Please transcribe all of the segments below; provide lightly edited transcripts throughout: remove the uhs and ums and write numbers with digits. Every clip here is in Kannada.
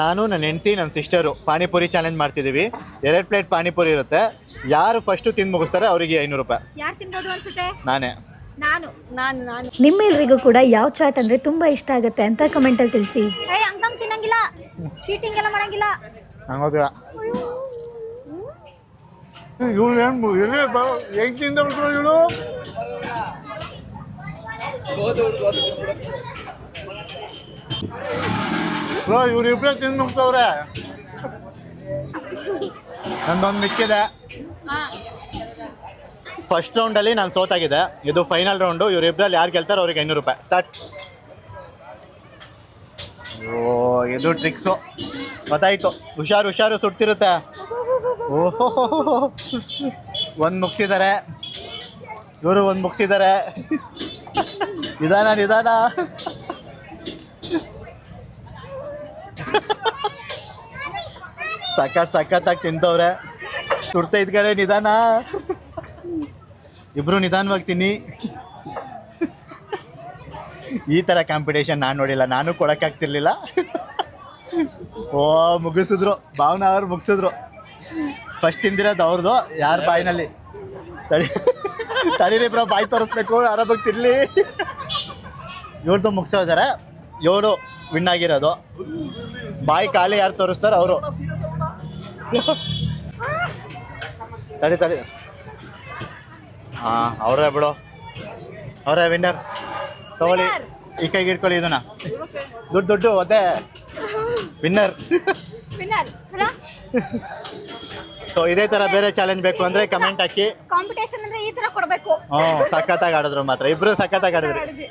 ನಾನು ನನ್ನ ಹೆಂಡತಿ ನನ್ನ ಸಿಸ್ಟರು ಪಾನಿಪುರಿ ಚಾಲೆಂಜ್ ಮಾಡ್ತಿದ್ದೀವಿ. 2 ಪ್ಲೇಟ್ ಪಾನಿಪುರಿ ಇರುತ್ತೆ. ಯಾರು ಫಸ್ಟು ತಿಂದು ಮುಗಿಸ್ತಾರೆ ಅವರಿಗೆ 500 ರೂಪಾಯಿ. ಯಾರು ತಿನ್ಬೋದು ಅನ್ಸುತ್ತೆ? ನಾನೇ. ನಾನು ನಿಮ್ಮೆಲ್ರಿಗೂ ಕೂಡ ಯಾವ ಚಾಟ್ ಅಂದ್ರೆ ತುಂಬಾ ಇಷ್ಟ ಆಗುತ್ತೆ ಅಂತ ಕಮೆಂಟ್ ಅಲ್ಲಿ ತಿಳಿಸಿ. ಹಂಗಂಗ್ ತಿನ್ನಂಗಿಲ್ಲ, ಚೀಟಿಂಗ್ ಎಲ್ಲ ಮಾಡಂಗಿಲ್ಲ. ಹಂಗೋದಿಲ್ಲ. ಇವಳು ಹೆಂಗ್ ತಿಂದ ಇವಳು. ಇವ್ರಿಬ್ರೆ ತಿಂದು ಮುಗಿಸವ್ರೆ. ನಂದೊಂದು ಮಿಕ್ಕಿದೆ. ಫಸ್ಟ್ ರೌಂಡಲ್ಲಿ ನಾನು ಸೋತಾಗಿದೆ. ಇದು ಫೈನಲ್ ರೌಂಡು. ಇವರಿಬ್ರಲ್ಲಿ ಯಾರು ಗೆಲ್ತಾರೋ ಅವ್ರಿಗೆ 500 ರೂಪಾಯಿ. ಸ್ಟಾರ್ಟ್. ಇದು ಟ್ರಿಕ್ಸು ಗೊತ್ತಾಯ್ತು. ಹುಷಾರು ಸುಡ್ತಿರುತ್ತೆ. ಓಹೋ, ಒಂದು ಮುಗಿಸಿದ್ದಾರೆ ಇವರು, ಒಂದು ಮುಗಿಸಿದ್ದಾರೆ. ನಿಧಾನ ಸಖತ್ತಾಗಿ ತಿಂತವ್ರೆ. ಸುಡ್ತಾ ಇದ್ಕಡೆ ನಿಧಾನ. ಇಬ್ರು ನಿಧಾನವಾಗಿ ತಿನ್ನಿ. ಈ ಥರ ಕಾಂಪಿಟೇಷನ್ ನಾನು ನೋಡಿಲ್ಲ. ನಾನು ಕೊಡೋಕ್ಕಾಗ್ತಿರ್ಲಿಲ್ಲ. ಮುಗಿಸಿದ್ರು. ಭಾವನಾ ಅವ್ರು ಮುಗಿಸಿದ್ರು. ಫಸ್ಟ್ ತಿಂದಿರೋದು ಅವ್ರದ್ದು. ಯಾರ ಬಾಯಿನಲ್ಲಿ ತಡೀರಿ ಬ್ರೋ, ಬಾಯಿ ತೋರಿಸ್ಬೇಕು. ಆರಾಮಾಗಿ ತಿರ್ಲಿ. ಇವ್ರದ್ದು ಮುಗಿಸೋದಾರೆ. ಇವರು ವಿನ್ ಆಗಿರೋದು. ಬಾಯಿ ಖಾಲಿ ಯಾರು ತೋರಿಸ್ತಾರೆ ಅವರು. ತಡಿ ಹಾಂ, ಅವ್ರೇ ಬಿಡು. ಅವರೇ ವಿನ್ನರ್. ತಗೊಳ್ಳಿ, ಈ ಕೈಗೆ ಇಟ್ಕೊಳ್ಳಿ ಇದನ್ನ. ದುಡ್ಡು ಅದೇ ವಿನ್ನರ್. ಸೊ ಇದೇ ಥರ ಬೇರೆ ಚಾಲೆಂಜ್ ಬೇಕು ಅಂದರೆ ಕಮೆಂಟ್ ಹಾಕಿ. ಕಾಂಪಿಟೇಷನ್ ಅಂದ್ರೆ ಈ ತರ ಕೊಡಬೇಕು. ಸಖತ್ತಾಗಿ ಆಡಿದ್ರು ಮಾತ್ರ. ಇಬ್ರು ಸಖತ್ತಾಗಿ ಆಡಿದ್ರಿ.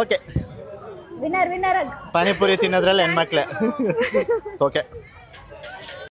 ಓಕೆ, ವಿನ್ನರ್ ಪಾನಿಪುರಿ ತಿನ್ನೋದ್ರಲ್ಲಿ ಹೆಣ್ಮಕ್ಳೇ. ಓಕೆ.